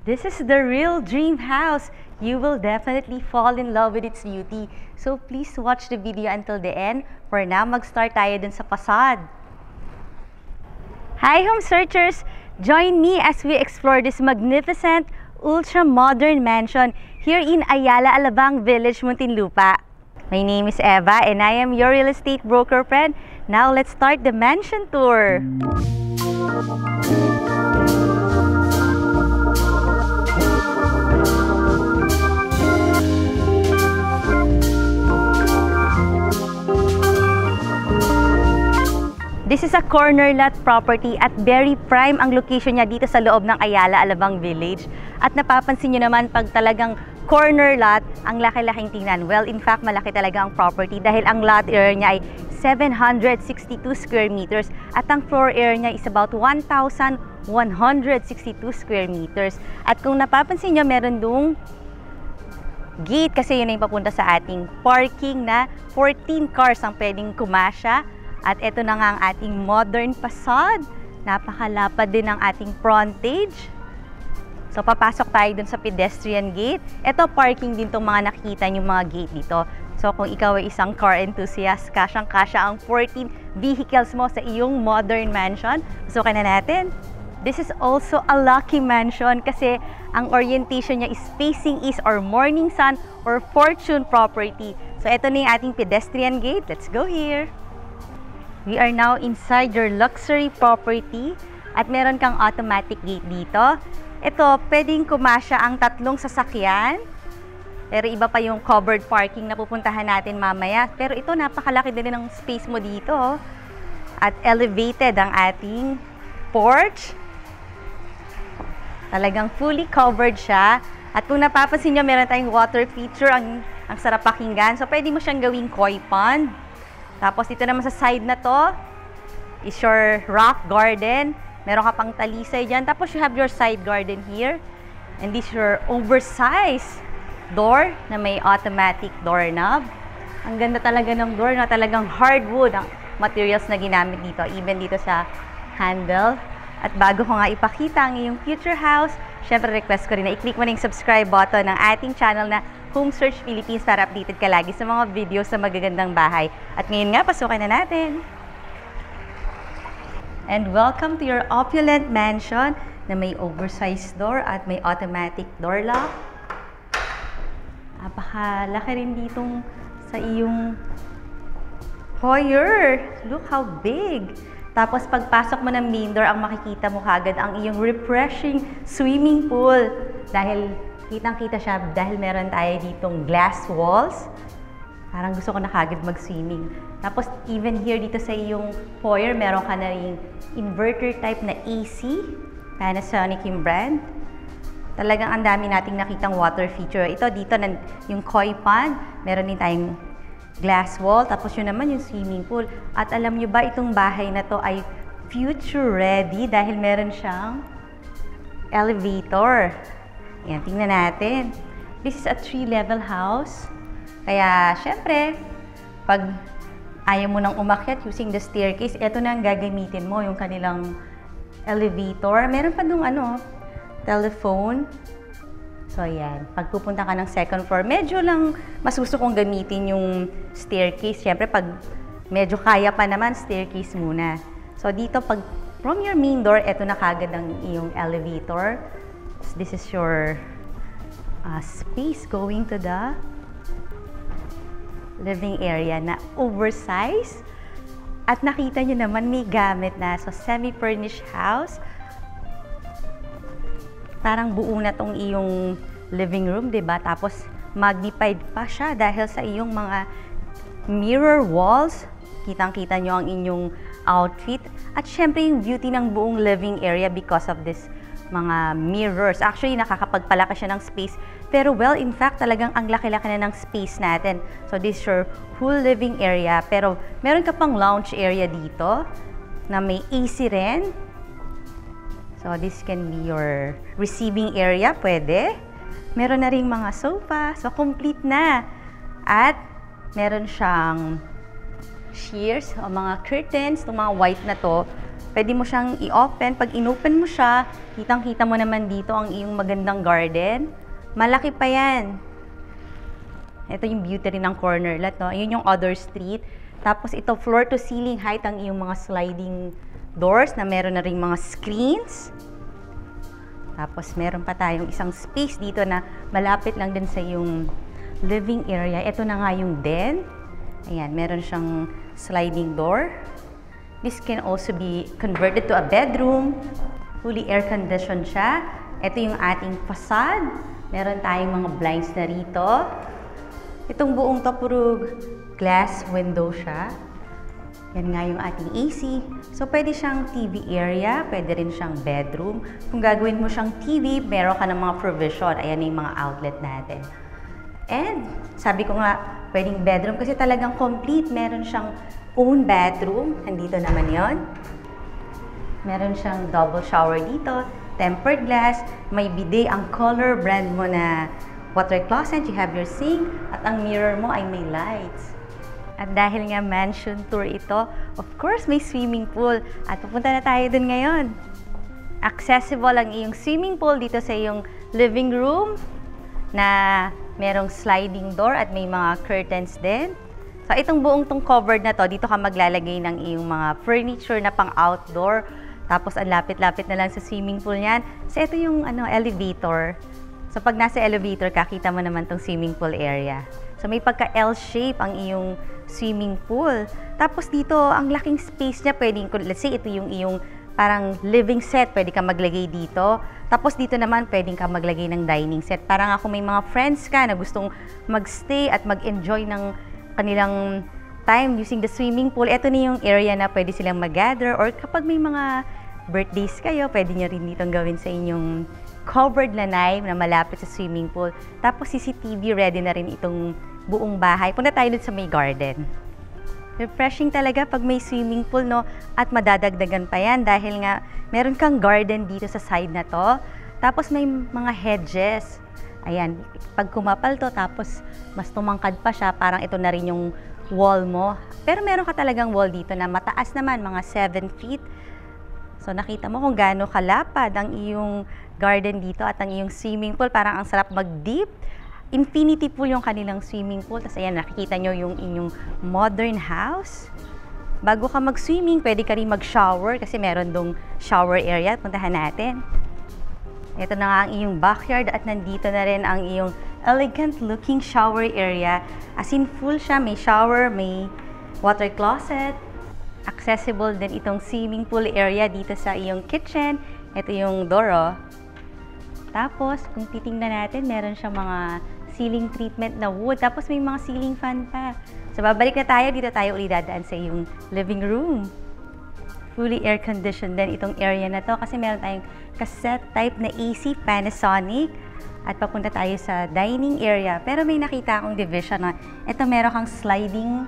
This is the real dream house. You will definitely fall in love with its beauty. So please watch the video until the end. For now, mag-start tayo dun sa facade. Hi home searchers! Join me as we explore this magnificent, ultra-modern mansion here in Ayala Alabang Village, Muntinlupa. My name is Eva and I am your real estate broker friend. Now let's start the mansion tour. This is a corner lot property at very prime ang location niya dito sa loob ng Ayala Alabang Village. At napapansin nyo naman pag talagang corner lot, ang laki-laking tingnan. Well, in fact, malaki talaga ang property dahil ang lot area niya ay 762 square meters at ang floor area niya is about 1,162 square meters. At kung napapansin nyo, meron dong gate kasi yun ay papunta sa ating parking na 14 cars ang pwedeng kumasya. At ito na nga ang ating modern facade. Napakalapad din ang ating frontage. So, papasok tayo dun sa pedestrian gate. Ito, parking din itong mga nakikita yung mga gate dito. So, kung ikaw ay isang car enthusiast, kasyang-kasya ang 14 vehicles mo sa iyong modern mansion. Pasukin na natin. This is also a lucky mansion kasi ang orientation niya is facing east or morning sun or fortune property. So, ito na yung ating pedestrian gate. Let's go here. We are now inside your luxury property at meron kang automatic gate dito. Ito, pwedeng kumasya ang 3 sasakyan. Pero iba pa yung covered parking na pupuntahan natin mamaya. Pero ito, napakalaki din ng space mo dito. At elevated ang ating porch. Talagang fully covered siya. At kung napapansin nyo, meron tayong water feature. Ang sarap pakinggan. So, pwede mo siyang gawing koi pond. Tapos dito naman sa side na to is your rock garden. Meron ka pang talisay dyan. Tapos you have your side garden here. And this is your oversized door na may automatic doorknob. Ang ganda talaga ng door na talagang hardwood ang materials na ginamit dito. Even dito sa handle. At bago ko nga ipakita ang iyong future house, syempre request ko rin na i-click mo na yung subscribe button ng ating channel na Home Search Philippines para updated ka lagi sa mga videos sa magagandang bahay. At ngayon nga, pasukin na natin. And welcome to your opulent mansion na may oversized door at may automatic door lock. Napakalaki rin ditong sa iyong foyer. Look how big! Tapos pagpasok mo ng main door, ang makikita mo kagad ang iyong refreshing swimming pool. Dahil kitang-kita siya dahil meron tayo ditong glass walls. Parang gusto ko na kagad mag-swimming. Tapos even here dito sa iyong foyer, meron ka na rin inverter type na AC. Panasonic yung brand. Talagang ang dami nating nakitang water feature. Ito dito, yung koi pond, meron din tayong glass wall. Tapos yun naman yung swimming pool. At alam nyo ba, itong bahay na to ay future ready dahil meron siyang elevator. Ayan, tingnan natin. This is a 3-level house. Kaya, syempre, pag ayaw mo nang umakyat using the staircase, ito na ang gagamitin mo, yung kanilang elevator. Meron pa dong telephone. So, ayan. Pag pupunta ka ng second floor, medyo lang mas gusto kong gamitin yung staircase. Syempre, pag medyo kaya pa naman, staircase muna. So, dito, pag from your main door, ito na kagad ang iyong elevator. This is your space going to the living area na oversized. At nakita nyo naman may gamit na. So, semi-furnished house. Parang buo na tong iyong living room, diba? Tapos, magnified pa siya dahil sa iyong mga mirror walls. Kitang-kita nyo ang inyong outfit. At syempre, yung beauty ng buong living area because of this mga mirrors. Actually, nakakapagpalaki siya ng space. Pero well, in fact, talagang ang laki-laki na ng space natin. So, this is your whole living area. Pero, meron ka pang lounge area dito na may AC rin. So, this can be your receiving area. Pwede. Meron na rin mga sofa. So, complete na. At, meron siyang shears o mga curtains. Itong mga white na to, Pwede mo siyang i-open. Pag in-open mo siya, kitang-kita mo naman dito ang iyong magandang garden. Malaki pa yan. Ito yung beauty rin ng corner lot, no? Yun yung other street. Tapos ito, floor to ceiling height ang iyong mga sliding doors na meron na ring mga screens. Tapos meron pa tayong isang space dito na malapit lang din sa iyong living area. Ito na nga yung den. Ayan, meron siyang sliding door. This can also be converted to a bedroom. Fully air-conditioned siya. Ito yung ating facade. Meron tayong mga blinds na rito. Itong buong to, puro glass window siya. Yan nga yung ating AC. So, pwede siyang TV area, pwede rin siyang bedroom. Kung gagawin mo siyang TV, meron ka ng mga provision. Ayan yung mga outlet natin. And, sabi ko nga, pwedeng bedroom kasi talagang complete. Meron siyang own bathroom. Nandito naman yon. Meron siyang double shower dito. Tempered glass. May bidet. Ang color brand mo na water closet. You have your sink. At ang mirror mo ay may lights. At dahil nga mansion tour ito, of course, may swimming pool. At pupunta na tayo dun ngayon. Accessible ang iyong swimming pool dito sa iyong living room na merong sliding door at may mga curtains din. So, itong buong tong covered na to, dito ka maglalagay ng iyong mga furniture na pang outdoor. Tapos, ang lapit-lapit na lang sa swimming pool niyan. So, ito yung elevator. So, pag nasa elevator ka, kita mo naman tong swimming pool area. So, may pagka-L-shape ang iyong swimming pool. Tapos dito, ang laking space niya, pwedeng, let's say, ito yung iyong parang living set, pwede ka maglagay dito. Tapos dito naman, pwedeng ka maglagay ng dining set. Parang ako may mga friends ka na gustong magstay at mag-enjoy ng kanilang time using the swimming pool. Ito na yung area na pwede silang mag-gather, or kapag may mga birthdays kayo, pwede nyo rin ditong gawin sa inyong covered lanai na malapit sa swimming pool. Tapos CCTV ready na rin itong buong bahay. Punta tayo dun sa may garden. Refreshing talaga pag may swimming pool, no? At madadagdagan pa yan dahil nga meron kang garden dito sa side na to. Tapos may mga hedges. Ayan, pag kumapal to, tapos mas tumangkad pa siya, parang ito na rin yung wall mo. Pero meron ka talagang wall dito na mataas naman, mga 7 feet. So nakita mo kung gaano kalapad ang iyong garden dito at ang iyong swimming pool. Parang ang sarap mag-dip. Infinity pool yung kanilang swimming pool. Tapos ayan, nakikita nyo yung inyong modern house. Bago ka mag-swimming, pwede ka rin mag-shower kasi meron dong shower area. Puntahan natin. Ito na nga ang iyong backyard at nandito na rin ang iyong elegant looking shower area. As in full siya, may shower, may water closet. Accessible din itong swimming pool area dito sa iyong kitchen. Ito yung door, oh. Tapos, kung titingnan natin, meron siyang mga ceiling treatment na wood. Tapos, may mga ceiling fan pa. So, babalik na tayo. Dito tayo ulit dadaan sa iyong living room. Fully air-conditioned din itong area na to kasi meron tayong cassette type na AC Panasonic. At papunta tayo sa dining area. Pero may nakita akong division na ito meron kang sliding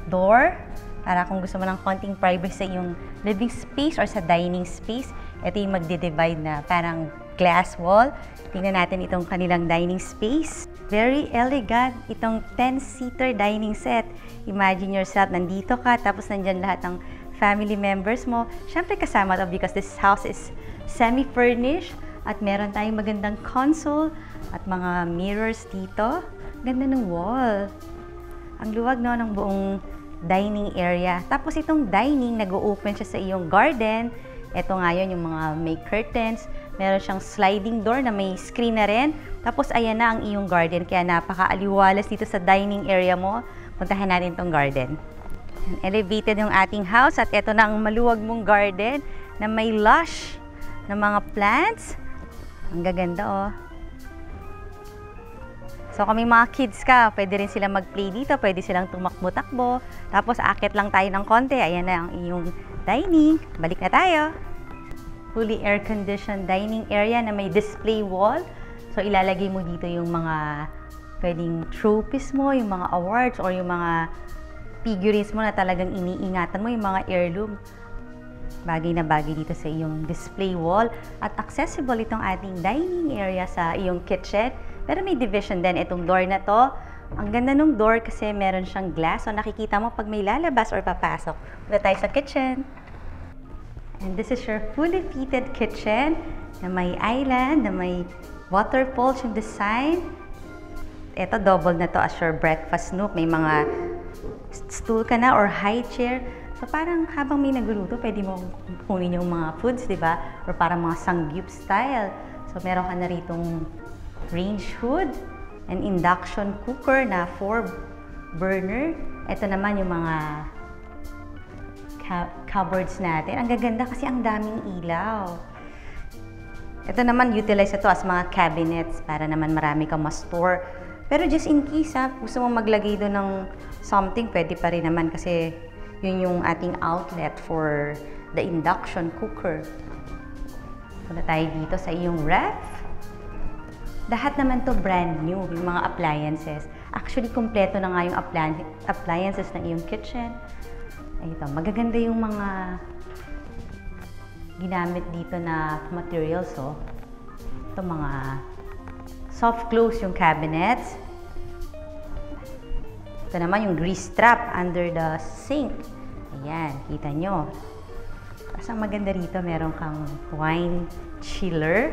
door. Para kung gusto mo ng konting privacy sa iyong living space or sa dining space, ito yung magdi-divide na parang glass wall. Tingnan natin itong kanilang dining space. Very elegant. Itong 10-seater dining set. Imagine yourself, nandito ka, tapos nandyan lahat ng family members mo. Siyempre kasama to because this house is semi-furnished at meron tayong magandang console at mga mirrors dito. Ganda ng wall. Ang luwag, no, ng buong dining area. Tapos itong dining, nag-open siya sa iyong garden. Ito nga yun, yung mga may curtains. Meron siyang sliding door na may screen na rin. Tapos ayan na ang iyong garden. Kaya napaka-aliwalas dito sa dining area mo. Puntahan natin itong garden. Elevated yung ating house at ito na ang maluwag mong garden na may lush na mga plants. Ang gaganda, oh. So, kung may mga kids ka, pwede rin silang mag-play dito, pwede silang tumakbo-takbo. Tapos, akit lang tayo ng konti. Ayan na ang iyong dining. Balik na tayo. Fully air-conditioned dining area na may display wall. So, ilalagay mo dito yung mga pwedeng trophies mo, yung mga awards, or yung mga figurines mo na talagang iniingatan mo, yung mga heirloom. Bagay na bagay dito sa iyong display wall. At accessible itong ating dining area sa iyong kitchen. Pero may division din itong door na to. Ang ganda ng door kasi meron siyang glass. So nakikita mo pag may lalabas or papasok. Punta tayo sa kitchen. And this is your fully fitted kitchen na may island, na may water pools yung design. Ito, double na to as your breakfast nook. May mga stool ka na or high chair. So parang habang may nagluluto, pwede mo kunin yung mga foods, di ba? Or parang mga sangyup style. So meron ka na ritong range hood and induction cooker na 4 burner. Ito naman yung mga cupboards natin. Ang gaganda kasi ang daming ilaw. Ito naman, utilize ito as mga cabinets para naman marami kang ma-store. Pero just in case, gusto mo maglagay doon ng something, pwede pa rin naman kasi yun yung ating outlet for the induction cooker. Punta tayo dito sa iyong ref. Lahat naman to brand new, yung mga appliances. Actually, kompleto na nga yung appliances ng iyong kitchen. Ito, magaganda yung mga ginamit dito na materials. So, ito mga soft close yung cabinets. Ito naman yung grease trap under the sink. Ayan, kita nyo. Tapos ang maganda rito, meron kang wine chiller.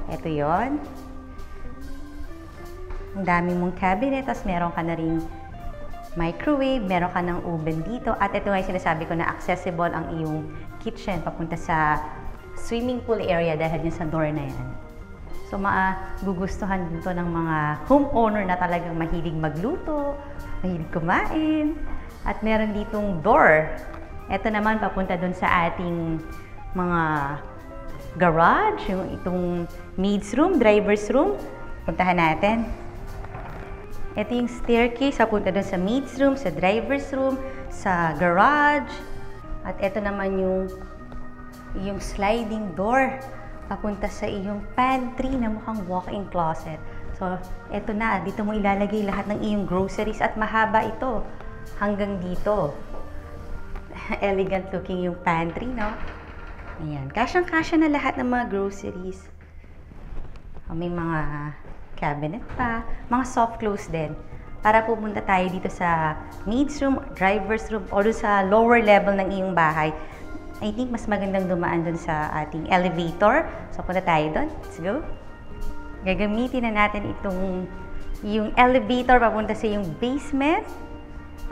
Ito yon. Ang dami mong cabinet. Tapos meron ka na rin microwave, meron ka ng oven dito. At ito nga yung sinasabi ko na accessible ang iyong kitchen papunta sa swimming pool area dahil yun sa door na yan. So, magugustuhan dito ng mga homeowner na talagang mahilig magluto, mahilig kumain. At meron ditong door. Ito naman papunta dun sa ating mga garage, yung itong maid's room, driver's room. Puntahan natin. Ito yung staircase papunta dun sa maid's room, sa driver's room, sa garage. At ito naman yung sliding door papunta sa iyong pantry na mukhang walk-in closet. So, eto na. Dito mo ilalagay lahat ng iyong groceries at mahaba ito. Hanggang dito. Elegant looking yung pantry, no? Ayan. Kasyang-kasya na lahat ng mga groceries. May mga cabinet pa. Mga soft close din. Para pupunta tayo dito sa maid's room, driver's room, o sa lower level ng iyong bahay. I think mas magandang dumaan dun sa ating elevator. So, punta tayo dun. Let's go. Gagamitin na natin yung elevator papunta sa yung basement.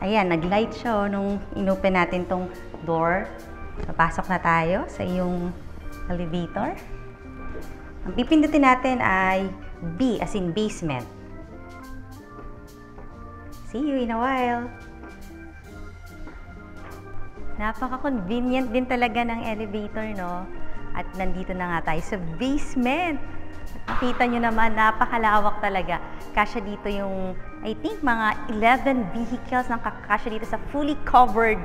Ayan, nag-light siya nung inopen natin tong door. Papasok na tayo sa yung elevator. Ang pipindutin natin ay B as in basement. See you in a while. Napaka-convenient din talaga ng elevator, no? At nandito na nga tayo sa basement. Nakita nyo naman, napakalawak talaga. Kasya dito yung, I think, mga 11 vehicles na kakasya dito sa fully covered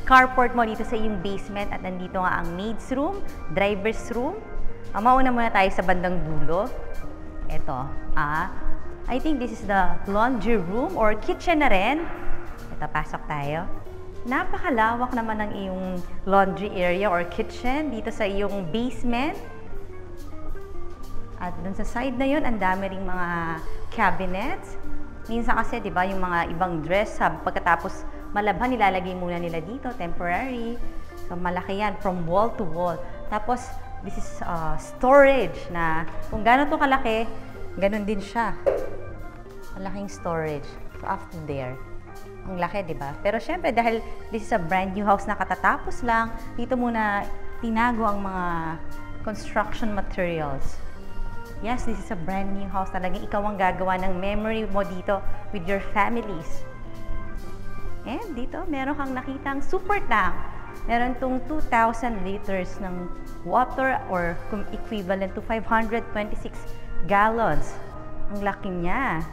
carport mo dito sa yung basement. At nandito nga ang maid's room, driver's room. Mauna muna tayo sa bandang dulo. Ito, I think this is the laundry room or kitchen na rin. Ito, pasok tayo. Napakalawak naman ng iyong laundry area or kitchen dito sa iyong basement. At dun sa side na yun, ang dami ring mga cabinets. Minsan kasi, di ba, yung mga ibang dress, pagkatapos malabhan, nilalagay muna nila dito, temporary. So, malaki yan, from wall to wall. Tapos, this is storage na kung gano'n to kalaki, ganun din siya. Malaking storage. So, after there. Ang laki, di ba? Pero syempre, dahil this is a brand new house na katatapos lang, dito muna tinago ang mga construction materials. Yes, this is a brand new house. Talagang ikaw ang gagawa ng memory mo dito with your families. And dito, meron kang nakitang super tank. Meron tong 2,000 liters ng water or equivalent to 526 gallons. Ang laki niya.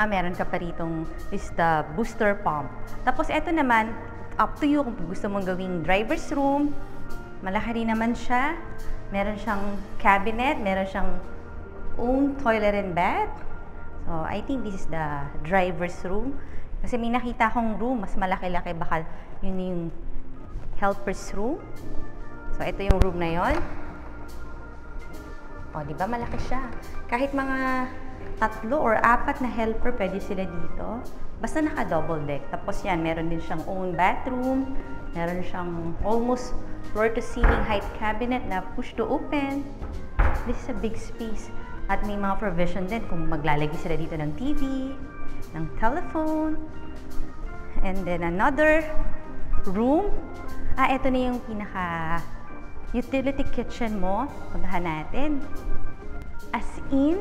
Meron ka pa ritong is the booster pump. Tapos, eto naman, up to you kung gusto mong gawing driver's room. Malaki rin naman siya. Meron siyang cabinet, meron siyang own toilet and bath. So, I think this is the driver's room. Kasi may nakita akong room, mas malaki-laki. Baka yun yung helper's room. So, ito yung room na yon. O, di ba malaki siya? Kahit mga tatlo or apat na helper, pwede sila dito. Basta naka-double deck. Tapos yan, meron din siyang own bathroom. Meron siyang almost floor-to-ceiling height cabinet na push to open. This is a big space. At may mga provision din kung maglalagay sila dito ng TV, ng telephone. And then another room. Ito na yung pinaka utility kitchen mo. Puntahan natin. As in,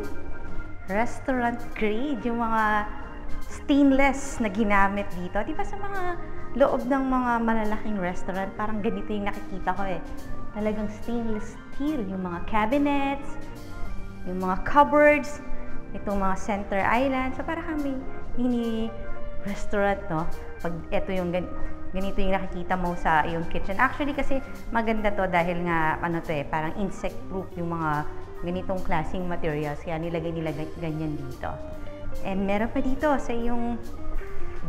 restaurant grade. Yung mga stainless na ginamit dito. Di ba sa mga loob ng mga malalaking restaurant, parang ganito yung nakikita ko eh. Talagang stainless steel. Yung mga cabinets, yung mga cupboards, itong mga center island. So parang kami mini restaurant, no? Pag ito yung ganito yung nakikita mo sa yung kitchen. Actually kasi maganda to dahil nga ano to eh, parang insect proof yung mga ganitong klaseng materials. Kaya nilagay nila ganyan dito. And meron pa dito sa yung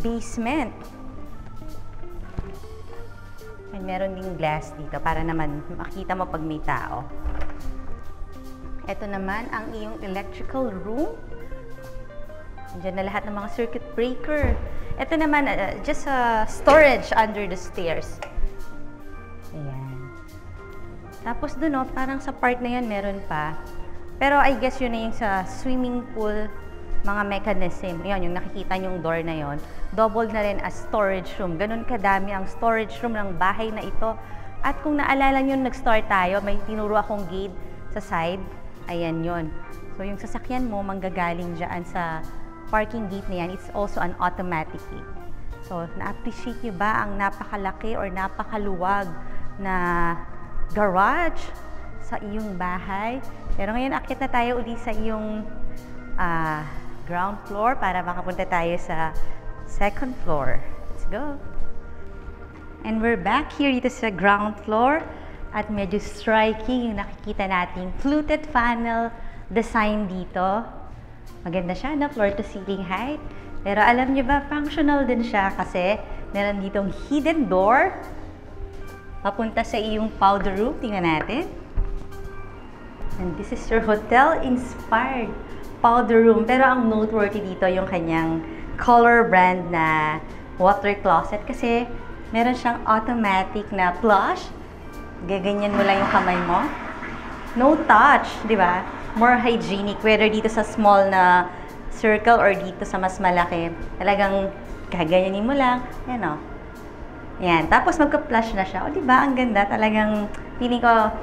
basement. And meron ding glass dito para naman makita mo pag may tao. Ito naman ang iyong electrical room. Diyan na lahat ng mga circuit breaker. Ito naman, just storage under the stairs. Ayan. Tapos dun, parang sa part na yun, meron pa. Pero I guess yun na yung sa swimming pool, mga mechanism. Yun, yung nakikita yung door na yun. Double na rin as storage room. Ganun kadami ang storage room ng bahay na ito. At kung naalala nyo, nag-start tayo, may tinuro akong gate sa side. Ayan yun. So yung sasakyan mo, manggagaling dyan sa parking gate na yan. It's also an automatic gate. So, na-appreciate nyo ba ang napakalaki or napakaluwag na garage sa iyong bahay? Pero ngayon, akit na tayo uli sa iyong ground floor para makapunta tayo sa second floor. Let's go! And we're back here dito sa ground floor at medyo striking yung nakikita nating fluted panel design dito. Maganda siya, no? Floor to ceiling height. Pero alam niyo ba, functional din siya kasi meron ditong hidden door papunta sa iyong powder room. Tingnan natin. And this is your hotel-inspired powder room. Pero ang noteworthy dito yung kanyang color brand na water closet kasi meron siyang automatic na flush. Gaganyan mo lang yung kamay mo. No touch, di ba? More hygienic, whether dito sa small na circle or dito sa mas malaki. Talagang gaganyanin mo lang. Yan o. Yan. Tapos magka-flush na siya. O, diba? Ang ganda. Talagang feeling ko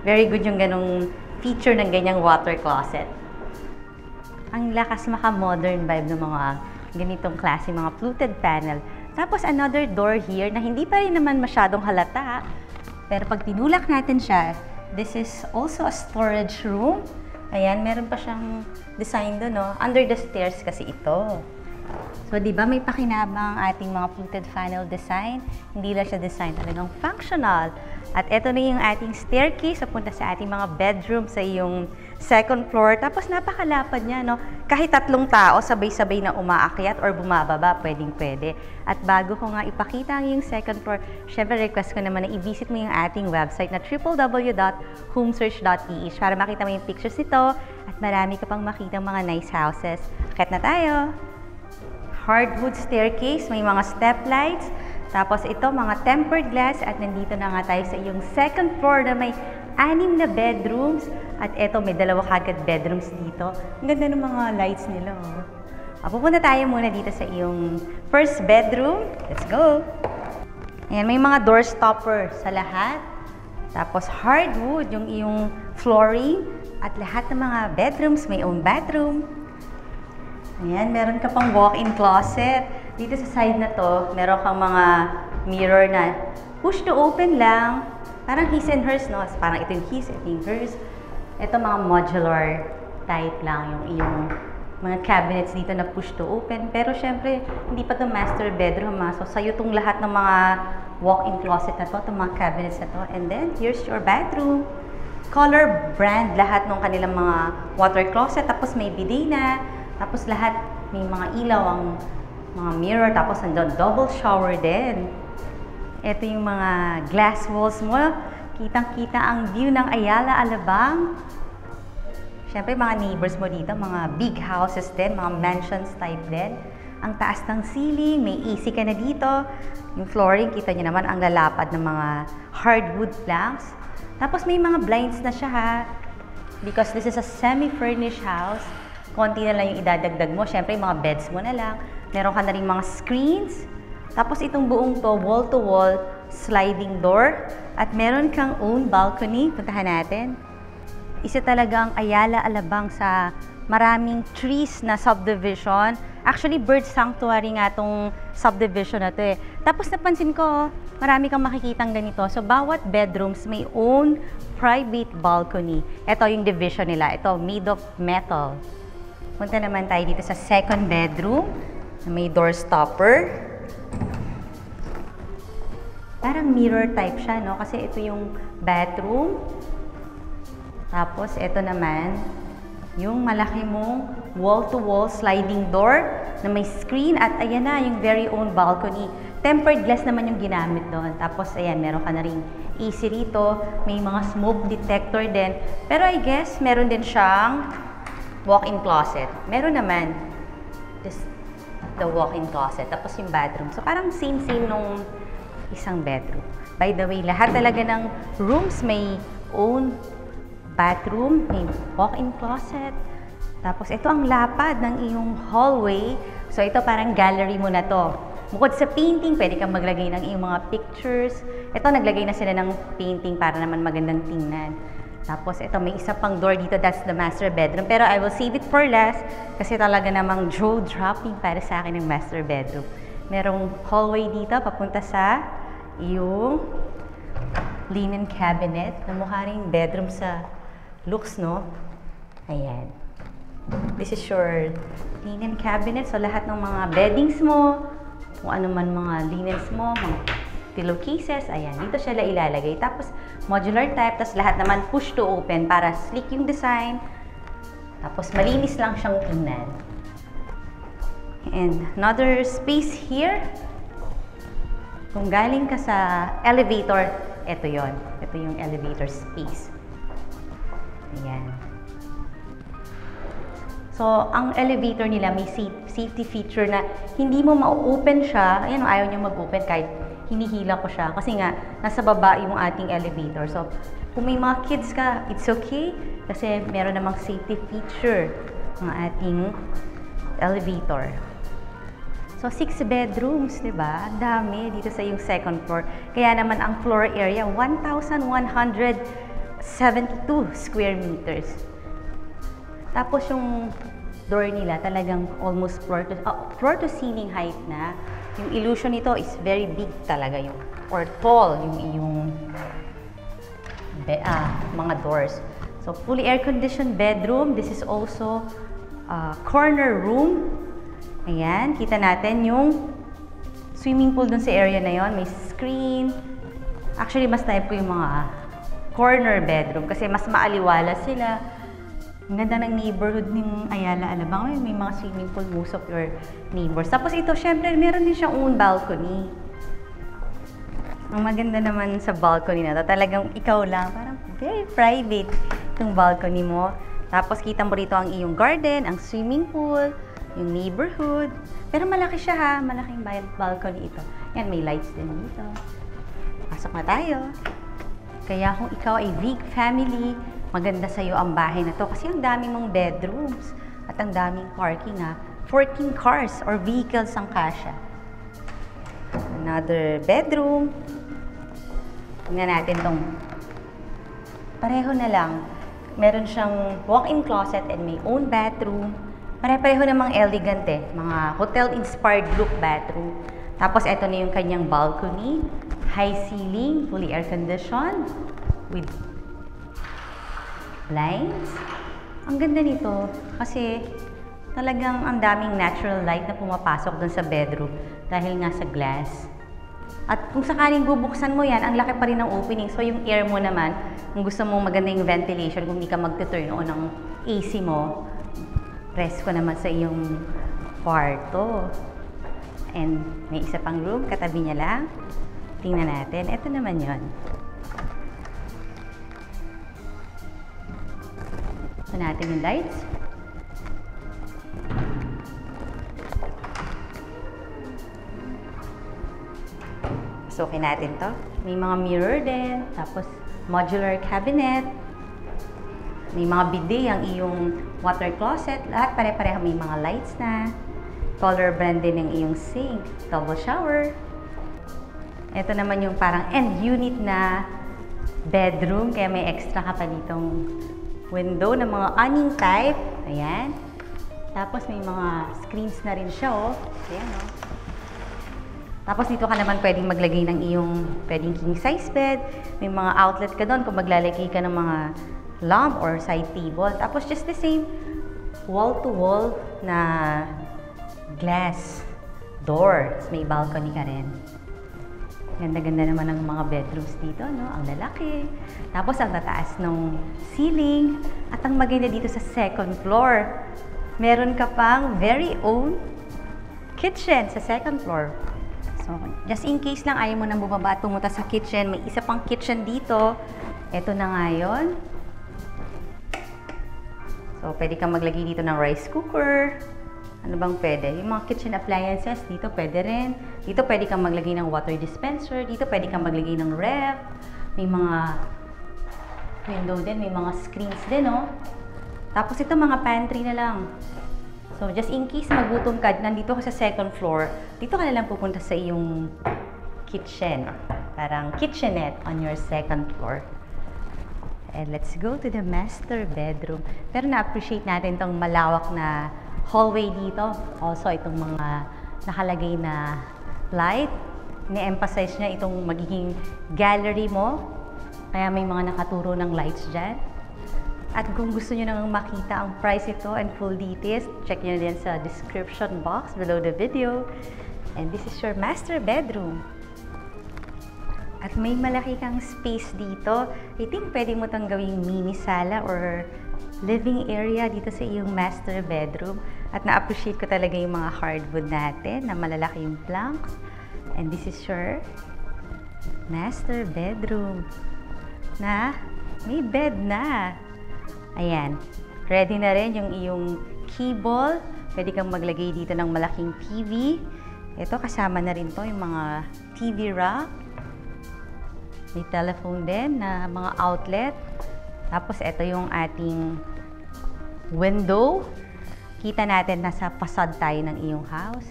very good yung ganong feature ng ganyang water closet. Ang lakas maka-modern vibe ng mga ganitong klase, mga fluted panel. Tapos another door here na hindi pa rin naman masyadong halata. Pero pag tinulak natin siya, this is also a storage room. Ayan, meron pa siyang design doon, no? Under the stairs kasi ito. So, di ba may pakinabang ating mga fluted panel design? Hindi lang siya design, talagang functional. At ito na yung ating staircase papunta sa ating mga bedroom sa yung second floor. Tapos napakalapad niya, no? Kahit tatlong tao, sabay-sabay na umaakyat or bumababa, pwedeng-pwede. At bago ko nga ipakita ang yung second floor, syempre request ko naman na i-visit mo yung ating website na www.homesearch.ph para makita mo yung pictures nito at marami ka pang makitang mga nice houses. Akyat na tayo! Hardwood staircase, may mga step lights. Tapos ito, mga tempered glass. At nandito na nga tayo sa iyong second floor na may 6 na bedrooms. At ito, may 2 kagad bedrooms dito. Ang ganda ng mga lights nila. Pupunta tayo muna dito sa iyong first bedroom. Let's go! Ayan, may mga door stopper sa lahat. Tapos hardwood, yung iyong flooring. At lahat ng mga bedrooms, may own bathroom. Ayan, meron ka pang walk-in closet. Dito sa side na to, meron kang mga mirror na push to open lang. Parang his and hers, no? Parang ito yung his, ito yung hers. Ito mga modular type lang yung iyong mga cabinets dito na push to open. Pero syempre, hindi pa to master bedroom, ha? So, sa'yo itong lahat ng mga walk-in closet na to, itong mga cabinets na to. And then, here's your bathroom. Color brand lahat ng kanilang mga water closet. Tapos may bidet na. Tapos lahat may mga ilaw ang mga mirror. Tapos nandun double shower din. Ito yung mga glass walls mo. Kitang-kita ang view ng Ayala Alabang. Siyempre, mga neighbors mo dito, mga big houses din, mga mansions type din. Ang taas ng ceiling, may AC ka na dito. Yung flooring, kita nyo naman, ang lalapad ng mga hardwood planks. Tapos may mga blinds na siya ha. Because this is a semi-furnished house. Konti na lang yung idadagdag mo. Siyempre, yung mga beds mo na lang. Meron ka na rin mga screens. Tapos itong buong to, wall-to-wall sliding door. At meron kang own balcony. Puntahan natin. Isa talagang Ayala Alabang sa maraming trees na subdivision. Actually, bird sanctuary nga itong subdivision na to eh. Tapos napansin ko, marami kang makikitang ganito. So, bawat bedrooms may own private balcony. Ito yung division nila. Ito, made of metal. Punta naman tayo dito sa second bedroom. May door stopper. Parang mirror type siya, no? Kasi ito yung bathroom. Tapos, ito naman, yung malaki mong wall-to-wall sliding door na may screen. At ayan na, yung very own balcony. Tempered glass naman yung ginamit doon. Tapos, ayan, meron ka na rin AC rito. May mga smoke detector din. Pero I guess, meron din siyang walk-in closet. Meron naman. Just the walk-in closet. Tapos yung bathroom. So, parang same-same nung isang bedroom. By the way, lahat talaga ng rooms may own bathroom, may walk-in closet. Tapos, ito ang lapad ng iyong hallway. So, ito parang gallery mo na to. Bukod sa painting, pwede kang maglagay ng iyong mga pictures. Ito, naglagay na sila ng painting para naman magandang tingnan. Tapos, ito, may isa pang door dito. That's the master bedroom. Pero I will save it for last kasi talaga namang jaw-dropping para sa akin ng master bedroom. Merong hallway dito, papunta sa iyong linen cabinet. Na mukha rin bedroom sa looks, no? Ayan. This is your linen cabinet. So, lahat ng mga beddings mo, kung ano man mga linens mo, mga pillowcases, ayan, dito siya ilalagay. Tapos, modular type, tapos lahat naman push to open para sleek yung design. Tapos, malinis lang siyang tingnan. And another space here. Kung galing ka sa elevator, ito yon. Ito yung elevator space. Ayan. So, ang elevator nila may safety feature na hindi mo ma-open siya. Ayan, ayaw niya mag-open kahit hinihila ko siya. Kasi nga, nasa baba yung ating elevator. So, kung may mga kids ka, it's okay. Kasi meron namang safety feature ng ating elevator. So, 6 bedrooms, di ba? Dami dito sa yung second floor. Kaya naman ang floor area, 1,172 square meters. Tapos yung door nila talagang almost floor to ceiling height na. Yung illusion nito is very big talaga yung or tall yung mga doors. So fully air-conditioned bedroom. This is also corner room. Ayan, kita natin yung swimming pool dun sa area na yon. May screen. Actually, mas type ko yung mga corner bedroom kasi mas maaliwala sila. Ang ganda ng neighborhood ng Ayala Alabang. May mga swimming pool, most of your neighbors. Tapos ito, syempre, meron din siyang own balcony. Ang maganda naman sa balcony na to, talagang ikaw lang. Parang very private itong balcony mo. Tapos kita mo rito ang iyong garden, ang swimming pool, yung neighborhood. Pero malaki siya ha, malaking balcony ito. Yan, may lights din dito. Pasok na tayo. Kaya kung ikaw ay big family, maganda sa'yo ang bahay na to kasi ang dami mong bedrooms at ang daming parking ha. 14 cars or vehicles ang kasya. Another bedroom. Tingnan natin tong pareho na lang. Meron siyang walk-in closet and may own bathroom. Pare-pareho namang elegant eh. Mga hotel-inspired look bathroom. Tapos ito na yung kanyang balcony. High ceiling, fully air-conditioned with blinds. Ang ganda nito kasi talagang ang daming natural light na pumapasok dun sa bedroom dahil nga sa glass. At kung sakaling bubuksan mo yan, ang laki pa rin ng opening. So yung air mo naman, kung gusto mong maganda yung ventilation, kung hindi ka mag-turn on ng AC mo, press ko naman sa iyong kwarto. And may isa pang room, katabi niya lang. Tingnan natin. Ito naman yon. buksan natin yung lights. Pasukin natin to. May mga mirror din. Tapos, modular cabinet. May mga bidet ang iyong water closet. Lahat pare-pareho may mga lights na. Color brand din ang iyong sink. Double shower. Ito naman yung parang end unit na bedroom. Kaya may extra ka pa ditong window na mga awning type. Ayan. Tapos may mga screens na rin siya, oh. Ayan, oh. Tapos dito ka naman pwedeng maglagay ng iyong pwedeng king size bed. May mga outlet ka doon kung maglalagay ka ng mga lamp or side table. Tapos just the same wall-to-wall na glass door. Tapos may balcony ka rin. Ganda-ganda naman ang mga bedrooms dito, no? Ang lalaki. Tapos ang tataas ng ceiling. At ang maganda dito sa second floor, meron ka pang very own kitchen sa second floor. So, just in case lang ayaw mo nang bumaba at pumunta sa kitchen, may isa pang kitchen dito. Ito na nga yun. So, pwede kang maglagay dito ng rice cooker. Ano bang pwede? Yung mga kitchen appliances, dito pwede rin. Dito pwede kang maglagay ng water dispenser. Dito pwede kang maglagay ng ref. May mga window din, may mga screens din, no? Tapos ito, mga pantry na lang. So, just in case magutom ka, nandito ka sa second floor, dito ka na lang pupunta sa iyong kitchen. Parang kitchenette on your second floor. And let's go to the master bedroom. Pero na-appreciate natin itong malawak na hallway dito. Also, itong mga nakalagay na light. Ni-emphasize niya itong magiging gallery mo. Kaya may mga nakaturo ng lights dyan. At kung gusto nyo nang makita ang price ito and full details, check nyo din sa description box below the video. And this is your master bedroom. At may malaki kang space dito. I think pwede mo itong gawing mini sala or living area dito sa iyong master bedroom. At na-appreciate ko talaga yung mga hardwood natin na malalaki yung planks. And this is your master bedroom na may bed na. Ayan, ready na rin yung iyong keyboard. Pwede kang maglagay dito ng malaking TV. Ito, kasama na rin to yung mga TV rack. May telephone din na mga outlet. Tapos, ito yung ating window. Kita natin nasa facade tayo ng iyong house.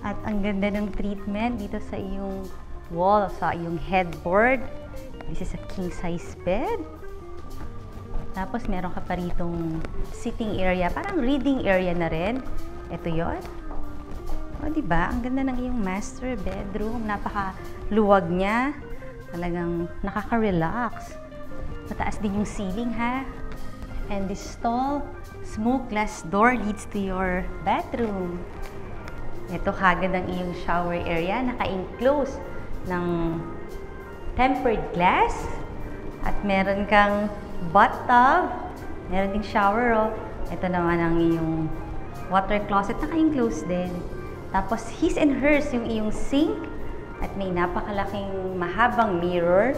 At ang ganda ng treatment dito sa iyong wall, sa iyong headboard. This is a king size bed. Tapos, meron ka pa ritong sitting area. Parang reading area na rin. Ito yon. O, diba? Ang ganda ng iyong master bedroom. Napaka-luwag niya. Talagang nakaka-relax. Mataas din yung ceiling, ha? And this tall, smoke glass door leads to your bathroom. Ito, kagad ang iyong shower area. Naka-enclose ng tempered glass. At meron kang bathtub, meron ding shower, oh. Ito naman ang iyong water closet, naka-enclose din. Tapos, his and hers, yung iyong sink, at may napakalaking mahabang mirror.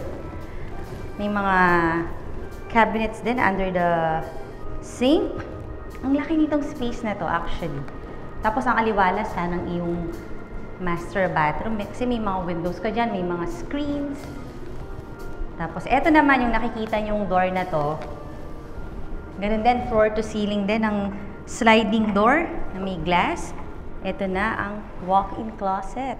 May mga cabinets din under the sink. Ang laki nitong space na to, actually. Tapos, ang aliwalas ng iyong master bathroom, kasi may mga windows ka dyan, may mga screens. Tapos, eto naman yung nakikita nyong door na to. Ganun din, floor to ceiling din ang sliding door na may glass. Ito na ang walk-in closet.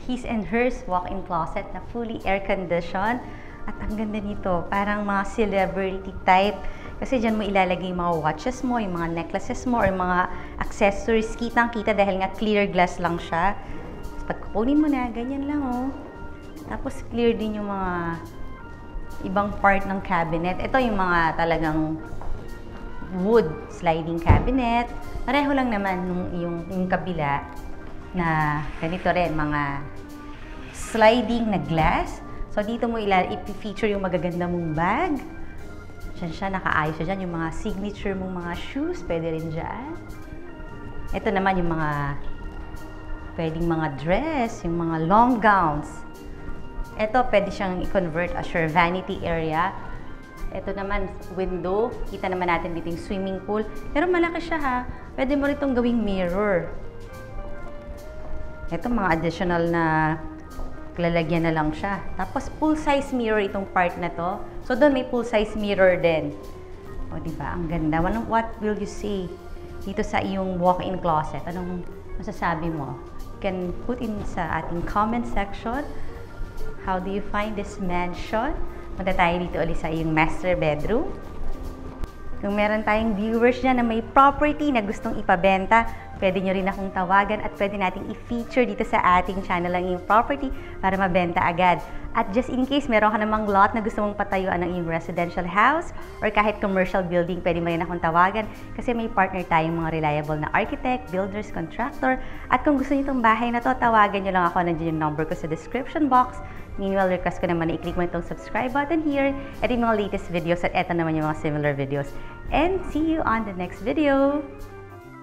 His and hers walk-in closet na fully air-conditioned. At ang ganda nito, parang mga celebrity type. Kasi dyan mo ilalagay yung mga watches mo, yung mga necklaces mo, or mga accessories. Kitang-kita dahil nga clear glass lang siya. Tapos pag kukunin mo na, ganyan lang, oh. Tapos clear din yung mga ibang part ng cabinet. Ito yung mga talagang wood sliding cabinet. Pareho lang naman yung kabila na ganito rin, mga sliding na glass. So, dito mo i-feature yung magaganda mong bag. Diyan siya, nakaayos siya dyan. Yung mga signature mong mga shoes, pwede rin dyan. Ito naman yung mga pwedeng mga dress, yung mga long gowns. Ito, pwede siyang i-convert as your vanity area. Ito naman, window. Kita naman natin dito yung swimming pool. Pero malaki siya ha. Pwede mo rin itong gawing mirror. Ito mga additional na lalagyan na lang siya. Tapos full-size mirror itong part na to. So doon may full-size mirror din. O diba? Ang ganda. What will you say dito sa iyong walk-in closet? Anong masasabi mo? You can put in sa ating comment section. How do you find this mansion? Punta tayo dito ulit sa iyong master bedroom. Kung meron tayong viewers dyan na may property na gustong ipabenta, pwede nyo rin akong tawagan at pwede nating i-feature dito sa ating channel ang iyong property para mabenta agad. At just in case meron ka namang lot na gusto mong patayuan ng iyong residential house or kahit commercial building, pwede mo rin akong tawagan kasi may partner tayong mga reliable na architect, builders, contractor. At kung gusto niyo itong bahay na to, tawagan nyo lang ako. Nandiyan yung number ko sa description box. Meanwhile, request ko naman na i-click mo itong subscribe button here at yung mga latest videos at eto naman yung mga similar videos. And see you on the next video!